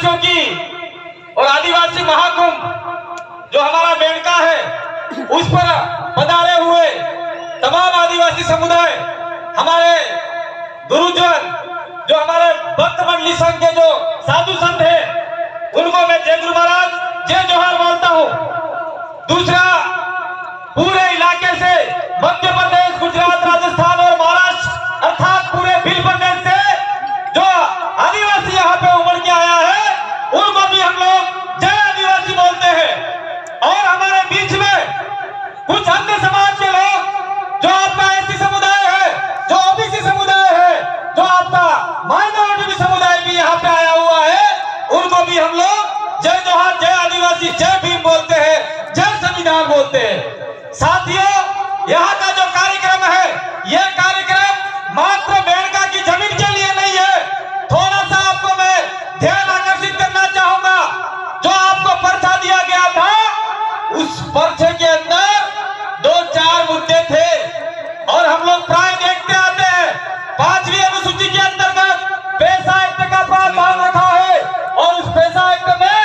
आदिवासियों की और आदिवासी महाकुंभ जो हमारा बेड़का है उस पर पधारे हुए तमाम आदिवासी समुदाय, हमारे गुरुजन, जो हमारे भक्त मंडली संघ के जो साधु संत हैं, उनको मैं जय गुरु महाराज जय जोहार बोलता हूँ। दूसरा, पूरे इलाके से मध्य प्रदेश, गुजरात, राजस्थान और महाराष्ट्र अर्थात पूरे भील प्रदेश से जो आदिवासी यहाँ पे उमड़ के आया है, उनको भी हम लोग जय आदिवासी बोलते हैं। और हमारे बीच में कुछ अन्य समाज के लोग, जो आपका एससी समुदाय है, जो ओबीसी समुदाय है, जो आपका माइनॉरिटी समुदाय भी यहाँ पे आया हुआ है, उनको भी हम लोग जय जोहार, जय आदिवासी, जय भीम बोलते हैं, जय संविधान बोलते हैं। साथियों, यहाँ का जो कार्यक्रम है, यह कार्यक्रम मात्र बेड़का की जमीन के लिए नहीं है। थोड़ा सा आपको मैं ध्यान आकर्षित करना चाहूंगा। जो आपको पर्चा दिया गया था, उस पर्चे के अंदर 2-4 मुद्दे थे और हम लोग प्राय देखते आते हैं। 5वीं अनुसूची के अंतर्गत पैसा एक्ट का प्रावधान रखा है और उस पैसा एक्ट में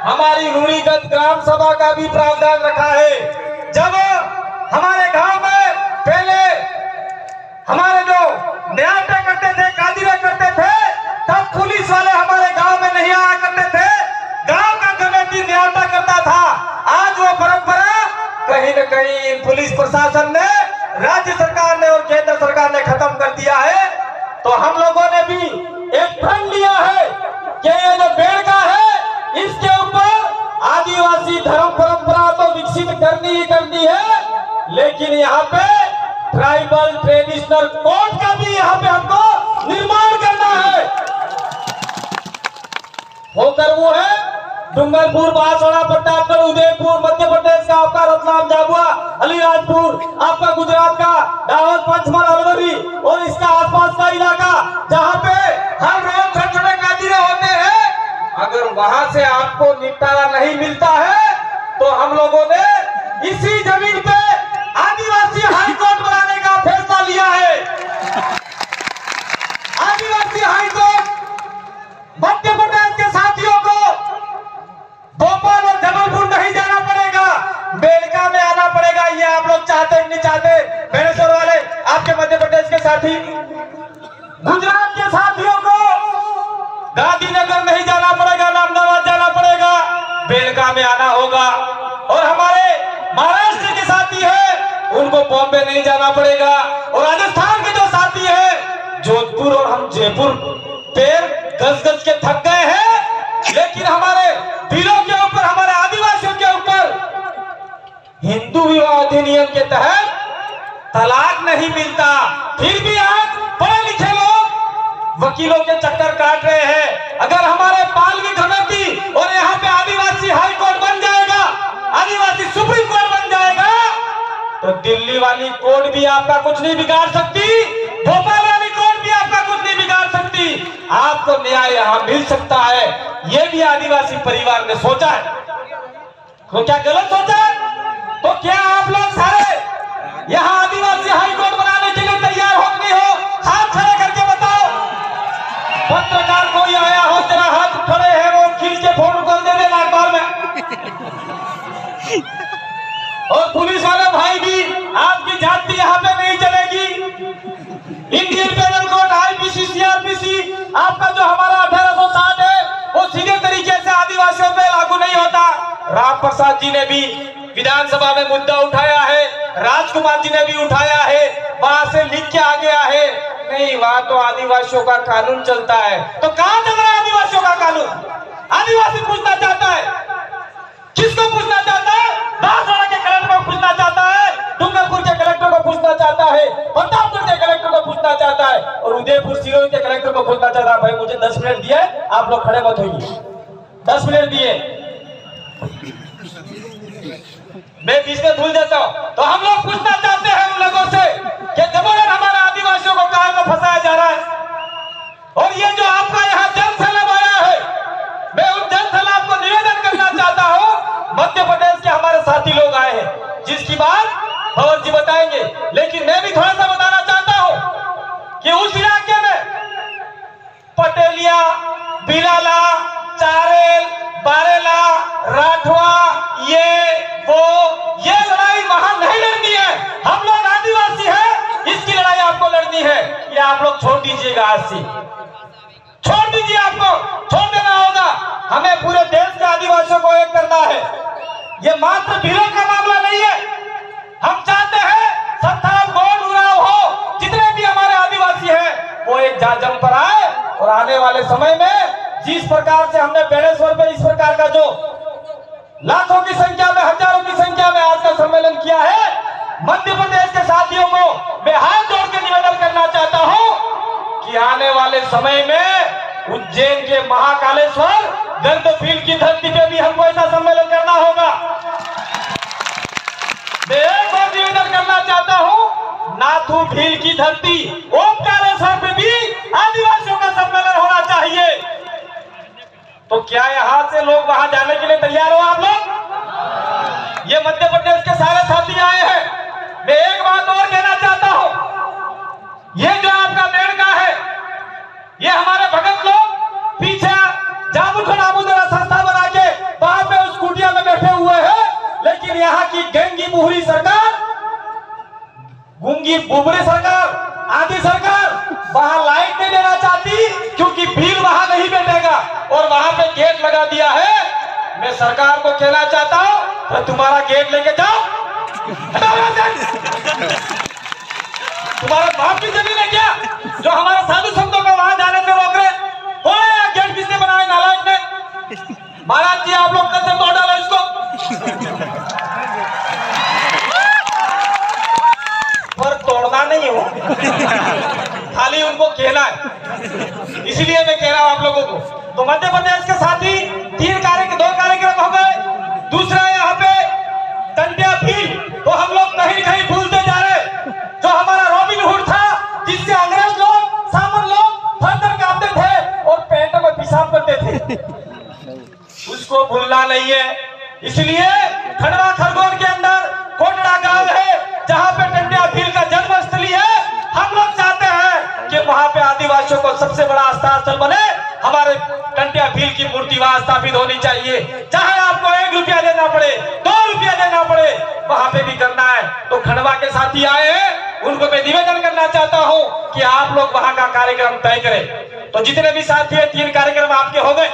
हमारी रूढ़िगत ग्राम सभा का भी प्रावधान रखा है। जब हमारे गांव में पहले हमारे जो न्याय करते थे, कादिरे करते थे, तब पुलिस वाले हमारे गांव में नहीं आया करते थे, गांव का कमेटी न्याय करता था। आज वो परंपरा कहीं न कहीं पुलिस प्रशासन ने, राज्य सरकार ने और केंद्र सरकार ने खत्म कर दिया है। तो हम लोगों ने भी एक प्रण लिया है कि ये जो बेड़का है, इसके ऊपर आदिवासी धर्म परंपरा तो विकसित करनी ही करनी है, लेकिन यहाँ पे ट्राइबल ट्रेडिशनल कोड का भी यहाँ पे हमको निर्माण करना है। होकर वो है डूंगरपुर, बांसवाड़ा, प्रतापगढ़, उदयपुर, मध्य प्रदेश का आपका रतलाम, झाबुआ, अलीराजपुर, आपका गुजरात का दाहोद, पंचमहल, अलवरी और इसका आसपास का इलाका, जहाँ पे हर रोज छोटे-छोटे कादिरे होते हैं। अगर वहां से आपको निपटारा नहीं मिलता है, तो हम लोगों ने इसी जमीन पे आदिवासी हाई कोर्ट बनाने का फैसला लिया है। आदिवासी हाई कोर्ट मध्य प्रदेश के साथियों को भोपाल और जबलपुर नहीं जाना पड़ेगा, बेड़का में आना पड़ेगा। ये आप लोग चाहते नहीं चाहते, बेड़ेश्वर वाले, आपके मध्य प्रदेश के साथी, गुजरात के साथियों को गांधीनगर नहीं जाना पड़ेगा, अहमदाबाद जाना पड़ेगा, बेड़का में आना होगा। और हमारे महाराष्ट्र के साथी हैं, उनको बॉम्बे नहीं जाना पड़ेगा। और राजस्थान के जो साथी हैं, जोधपुर और हम जयपुर, पैर गज-गज के थक गए हैं, लेकिन हमारे दिलों के ऊपर, हमारे आदिवासियों के ऊपर हिंदू विवाह अधिनियम के तहत तलाक नहीं मिलता। फिर भी आज पढ़े लिखे लोग वकीलों के चक्कर काट रहे हैं। अगर हमारे पालवी कमेटी और यहाँ पे आदिवासी हाई कोर्ट बन जाएगा, आदिवासी सुप्रीम कोर्ट बन जाएगा, तो दिल्ली वाली कोर्ट भी आपका कुछ नहीं बिगाड़ सकती, भोपाल वाली कोर्ट भी आपका कुछ नहीं बिगाड़ सकती। आपको न्याय यहाँ मिल सकता है। ये भी आदिवासी परिवार ने सोचा है। तो क्या गलत सोचा है? तो क्या आप लोग सारे यहाँ आदिवासी हाई कोर्ट बनाने के लिए तैयार हो नहीं हो? हाथ खड़े करके बताओ। पत्रकार कोई आया हो, तेरा हाथ खड़े है, वो खींच के फोन कर दे देना अखबार में। और पुलिस वाले भाई भी, आपकी जाति यहाँ पे नहीं चलेगी। Indian penal code, IPC, CrPC, आपका जो हमारा 1860 है, वो सीधे तरीके से आदिवासियों पे लागू नहीं होता। राम प्रसाद जी ने भी विधानसभा में मुद्दा उठाया है, राजकुमार जी ने भी उठाया है, वहां से लिख के आ गया है, नहीं वहां तो आदिवासियों का कानून चलता है। तो कहां चल रहा है आदिवासियों का कानून? आदिवासी पूछना चाहता है, किसको पूछना चाहता है? बांसवाड़ा के कलेक्टर को पूछना चाहता है, डूंगरपुर के कलेक्टर को पूछना चाहता है, प्रतापगढ़ के कलेक्टर को पूछना चाहता है, और उदयपुर सिरोही के कलेक्टर को पूछना चाहता है। भाई मुझे 10 मिनट दिए, आप लोग खड़े मत होइए, 10 मिनट दिए, मैं बीच में भूल जाता हूं। तो हम लोग पूछना चाहते हैं उन लोगों से कि जबरन हमारे आदिवासियों को काहे में फंसाया जा रहा है। और ये जो आपका यहाँ जनसैलाब आया है, मैं उन जनसैलाब को निवेदन करना चाहता हूँ। मध्य प्रदेश के हमारे साथी लोग आए हैं, जिसकी बात भवर जी बताएंगे, लेकिन मैं भी थोड़ा सा बताना चाहता हूँ कि उस इलाके में पटेलिया, बिलाला, चार आप लोग छोड़ दीजिएगा, आज से छोड़ दीजिए, आपको छोड़ देना होगा। हमें पूरे देश के आदिवासियों को एक करना है। ये मात्र भीलों का मामला नहीं है। हम चाहते हैं संथाल, गौड़, उरांव हो, जितने भी हमारे आदिवासी हैं वो एक जम पर आए और आने वाले समय में जिस प्रकार से हमने बेड़ेश्वर पे इस प्रकार का जो लाखों की संख्या में, हजारों की संख्या में आज का सम्मेलन किया है, मध्य प्रदेश के साथियों को मैं हाथ जोड़ के निवेदन करना चाहता हूं कि आने वाले समय में उज्जैन के महाकालेश्वर गंधफील की धरती पे भी हमको ऐसा सम्मेलन करना होगा। मैं एक बार निवेदन करना चाहता हूं, नाथू भील की धरती ओमकारेश्वर पे भी आदिवासियों का सम्मेलन होना चाहिए। तो क्या यहां से लोग वहां जाने के लिए तैयार हो आप लोग? ये मध्य प्रदेश के सारे साथी आए हैं। मैं एक बात और कहना चाहता हूं, ये जो आपका मेड़का है, ये हमारे भगत लोग पीछे जामुन आमुदरा संस्था बना के वहां पे उस कुटिया में बैठे हुए हैं, लेकिन यहाँ की गंगी मुहरी सरकार, गुंगी बुबरी सरकार, आदि सरकार वहां लाइट नहीं देना चाहती, क्योंकि भील वहां नहीं बैठेगा और वहां पे गेट लगा दिया है। मैं सरकार को कहना चाहता हूं, तो तुम्हारा गेट लेके जाओ, तुम्हारा बाप की जमीन है क्या जो हमारे साधु संतों को वहां जाने से रोक रहे? गेट किसने बनाया? नालायक ने। महाराज जी आप लोग कल से तोड़ डालो इसको। पर तोड़ना नहीं हो, खाली उनको कहना है। इसलिए मैं कह रहा हूं आप लोगों को। तो मध्य प्रदेश के साथी दो कार्यक्रम हो गए। दूसरा यहाँ पे टंटिया भील, तो हम लोग कहीं कहीं भूलते जा रहे। जो हमारा रॉबिन हुड था, जिससे अंग्रेज लोग, सामन लोग थर-थर कांपते थे और पैंटों में पेशाब करते थे, उसको भूलना नहीं है। इसलिए खंडवा खरगोन के अंदर कोटड़ा गांव है, जहां पे टंटिया भील का जन्मस्थली है। हम लोग चाहते हैं कि वहां पे आदिवासियों को सबसे बड़ा आस्था स्थल बने। हमारे टंटिया भील की मूर्ति वहां स्थापित होनी चाहिए। चाहे आपको 1 रुपया देना पड़े, 2 रुपया देना पड़े, वहां पे भी करना है। तो खंडवा के साथी आए हैं, उनको मैं निवेदन करना चाहता हूं कि आप लोग वहां का कार्यक्रम तय करें। तो जितने भी साथी है, 3 कार्यक्रम आपके हो गए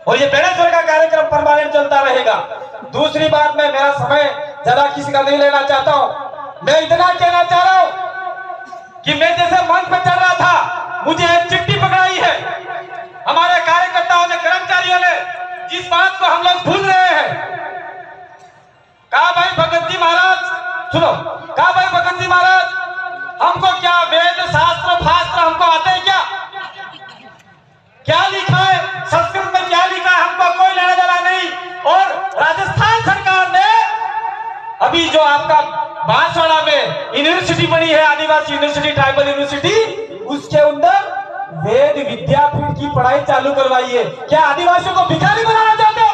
और ये बेड़ेश्वर का कार्यक्रम परमानेंट चलता रहेगा। दूसरी बात, मैं मेरा समय ज्यादा किसी का नहीं लेना चाहता हूं। मैं इतना कहना चाह रहा हूं कि मैं जैसे मंच पे चल रहा था, मुझे एक चिट्ठी पकड़ाई है हमारे कार्यकर्ताओं ने, कर्मचारियों ने, जिस बात को हम लोग भूल रहे हैं। कहा भाई भगत जी महाराज सुनो, कहा भाई भगत जी महाराज, हमको क्या वेद शास्त्र फास्त्र हमको आते हैं क्या? क्या लिखा है संस्कृत में, क्या लिखा है, हमको कोई लेना देना नहीं। और राजस्थान सरकार ने अभी जो आपका बांसवाड़ा में यूनिवर्सिटी बनी है, आदिवासी यूनिवर्सिटी, ट्राइबल यूनिवर्सिटी, उसके अंदर वेद विद्यापीठ की पढ़ाई चालू करवाई है। क्या आदिवासियों को भिखारी बनाना चाहते हो?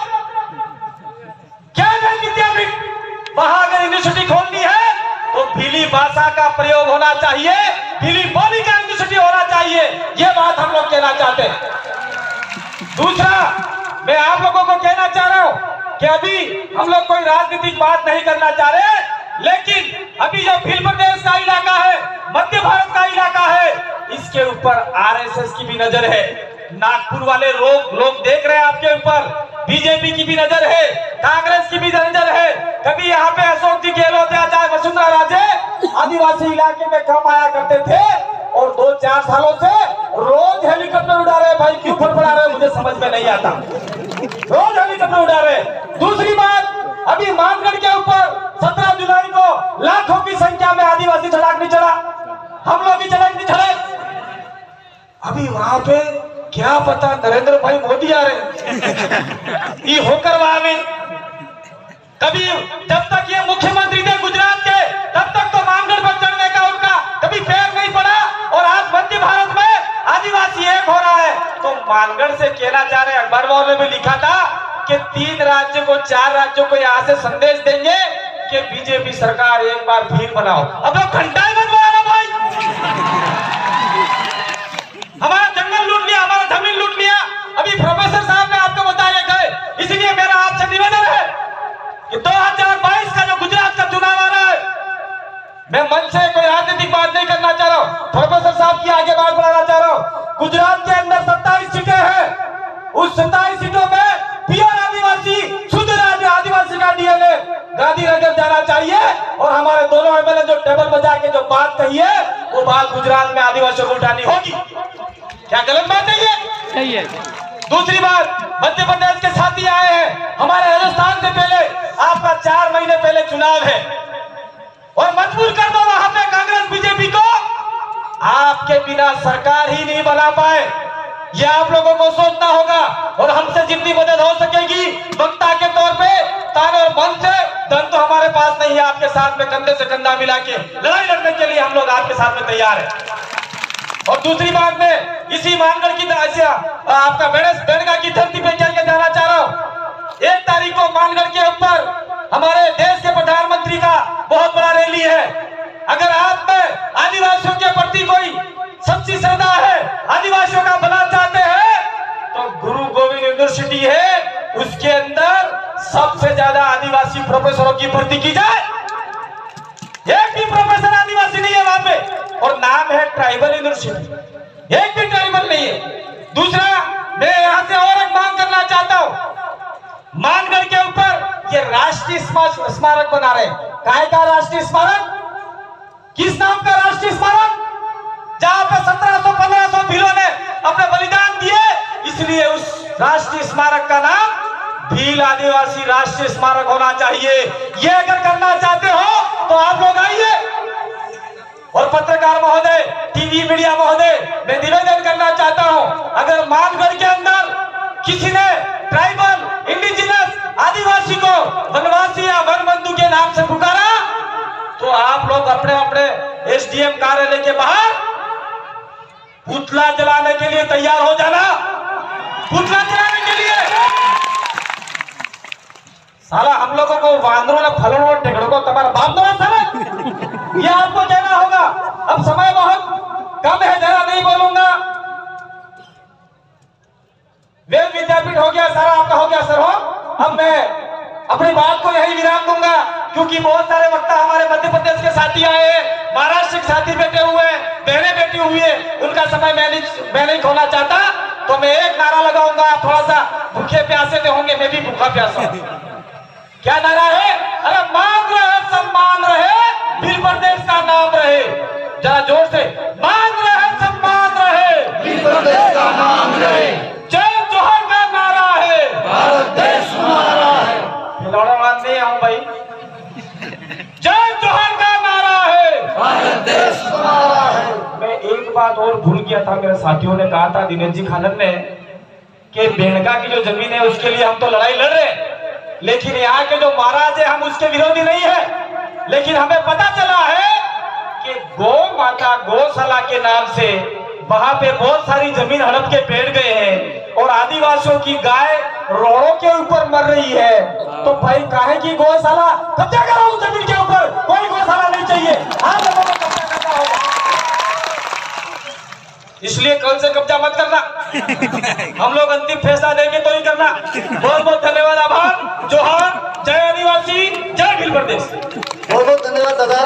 क्या वेद विद्यापीठ वहां अगर यूनिवर्सिटी खोलनी है तो भीली भाषा का प्रयोग होना चाहिए, भीली बोली का यूनिवर्सिटी होना चाहिए। ये बात हम लोग कहना चाहते हैं। दूसरा, मैं आप लोगों को कहना चाह रहा हूं कि अभी हम लोग कोई राजनीतिक बात नहीं करना चाह रहे, लेकिन अभी जो भील प्रदेश का इलाका है, मध्य भारत का इलाका है, इसके ऊपर आरएसएस की भी नजर है। नागपुर वाले लोग देख रहे हैं आपके ऊपर, बीजेपी की भी नजर है, कांग्रेस की भी नजर है। कभी यहाँ पे अशोक जी गहलोत या चाहे वसुंधरा राजे आदिवासी इलाके में कम आया करते थे और 2-4 सालों से रोज हेलीकॉप्टर उड़ा रहे। भाई क्यों फड़फड़ा रहे मुझे समझ में नहीं आता, रोज हेलीकॉप्टर उड़ा रहे। दूसरी बात, अभी मानगढ़ के ऊपर 17 जुलाई को लाखों की संख्या में आदिवासी चढ़ाक नहीं चढ़ा, हम लोग भी चढ़ाक नहीं चढ़े। अभी वहां पे क्या पता नरेंद्र भाई मोदी आ रहे ये होकर वहां में, कभी जब तक ये मुख्यमंत्री थे गुजरात के, तब तक तो मानगढ़ पर चढ़ने का उनका कभी पैर नहीं पड़ा। और आज मध्य भारत में आदिवासी एक हो रहा है। तो मानगढ़ से कहना चाह रहे, अखबार वालों ने भी लिखा था कि 3 राज्यों को 4 राज्यों को यहाँ से संदेश देंगे कि बीजेपी सरकार एक बार भीड़ बनाओ। अब लोग घंटा ही बनवाया ना भाई, हमारा जंगल लूट लिया, हमारा जमीन लूट लिया। अभी प्रोफेसर साहब ने आपको बताया गए। इसलिए मेरा आपसे निवेदन है कि 2022 का जो गुजरात का चुनाव आ रहा है, मैं मंच आपसे कोई राजनीतिक बात नहीं करना चाह रहा हूँ, प्रोफेसर साहब की आगे बात बढ़ाना चाह रहा हूँ। गुजरात के अंदर 27 सीटें हैं, उस 27 सीटों में प्योर आदिवासी, शुद्ध राज्य आदिवासी का डीएनए गांधीनगर जाना चाहिए। और हमारे दोनों एमएलए जो टेबल बजा के जो बात कही है, वो बात गुजरात में आदिवासियों को उठानी होगी। क्या गलत बात है ये? सही है। दूसरी बात, मध्य प्रदेश के साथी आए हैं, हमारे राजस्थान से पहले आपका 4 महीने पहले चुनाव है, और मजबूर कर दो वहां पे कांग्रेस बीजेपी को, आपके बिना सरकार ही नहीं बना पाए। ये आप लोगों को सोचना होगा, और हमसे जितनी मदद हो सकेगी वक्ता के तौर पे, तान और मन से, धन तो हमारे पास नहीं है, आपके साथ में कंधे से कंधा मिला के लड़ाई लड़ने के लिए हम लोग आपके साथ में तैयार हैं। और दूसरी बात में इसी मानगढ़ की आपका बेड़गा की धरती पे चल के जाना चाह रहा हूँ। 1 तारीख को मानगढ़ के ऊपर हमारे देश के प्रधानमंत्री का बहुत बड़ा रैली है। अगर आप में आदिवासियों के प्रति कोई सच्ची श्रद्धा है, आदिवासियों का भला चाहते हैं, तो गुरु गोविंद यूनिवर्सिटी है, उसके अंदर सबसे ज्यादा आदिवासी प्रोफेसरों की भर्ती की जाए। एक भी प्रोफेसर आदिवासी नहीं है वहां पे, और नाम है ट्राइबल यूनिवर्सिटी, एक भी ट्राइबल नहीं है। दूसरा, मैं यहां से और एक मांग करना चाहता हूं, मानगढ़ के ऊपर ये राष्ट्रीय स्मारक बना रहे हैं। काहे का राष्ट्रीय स्मारक? किस नाम का राष्ट्रीय स्मारक? जहां पे 1700-1500 भीलों ने अपने बलिदान दिए, इसलिए उस राष्ट्रीय स्मारक का नाम भील आदिवासी राष्ट्रीय स्मारक होना चाहिए। ये अगर करना चाहते हो तो आप लोग आइए। और पत्रकार महोदय, टीवी मीडिया महोदय, मैं निवेदन करना चाहता हूं, अगर मानगढ़ के अंदर किसी ने ट्राइबल, इंडिजिनस आदिवासी को वनवासी या वन बंधु के नाम से पुकारा, तो आप लोग अपने अपने एसडीएम कार्यालय के बाहर पुतला जलाने के लिए तैयार हो जाना। पुतला जलाने के लिए साला हम लोगों को वांदरों ने फलों और टिकड़ों को तुम्हारा बाप दो साला, ये आपको कहना होगा। अब समय बहुत कम है, जरा नहीं बोलूंगा। वेद विद्यापीठ हो गया, सारा आपका हो गया सर हो। अब मैं अपनी बात को यही विराम दूंगा, क्योंकि बहुत सारे वक्ता हमारे मध्य प्रदेश के साथी आए हैं, महाराष्ट्र के साथी बैठे हुए हैं, बहनें बैठी हुई है, उनका समय मैं नहीं खोना चाहता। तो मैं एक नारा लगाऊंगा, आप थोड़ा सा भूखे प्यासे में होंगे, मैं भी भूखा प्यासा हूं। क्या नारा है? अरे मांग रहे सम्मान रहे, भील प्रदेश का नाम रहे। जरा जोर से, मांग रहे सम्मान रहे, भील प्रदेश का नाम रहे। जय जोहर का नारा है, भारत देश हमारा है। खिलौड़ेबाज नहीं हूं भाई। जय जोहर का नारा है, भारत देश हमारा है। मैं एक बात और भूल गया था, मेरे साथियों ने कहा था, दिनेश जी खानन ने, कि बेड़गा की जो जमीन है उसके लिए हम तो लड़ाई लड़ रहे हैं, लेकिन यहाँ के जो महाराज है हम उसके विरोधी नहीं है। लेकिन हमें पता चला है कि गौ माता गौशाला के नाम से वहां पे बहुत सारी जमीन हड़प के बैठ गए हैं, और आदिवासियों की गाय रोडों के ऊपर मर रही है। तो भाई काहे की गौशाला? कब्जा करो उस जमीन के ऊपर, कोई गौशाला नहीं चाहिए, आप लोगों को कब्जा करना होगा। इसलिए कल से कब्जा मत करना, हम लोग अंतिम फैसला देंगे तो ही करना। बहुत बहुत धन्यवाद, आभार। जोहार, जय आदिवासी, जय भील प्रदेश। बहुत बहुत धन्यवाद दादा।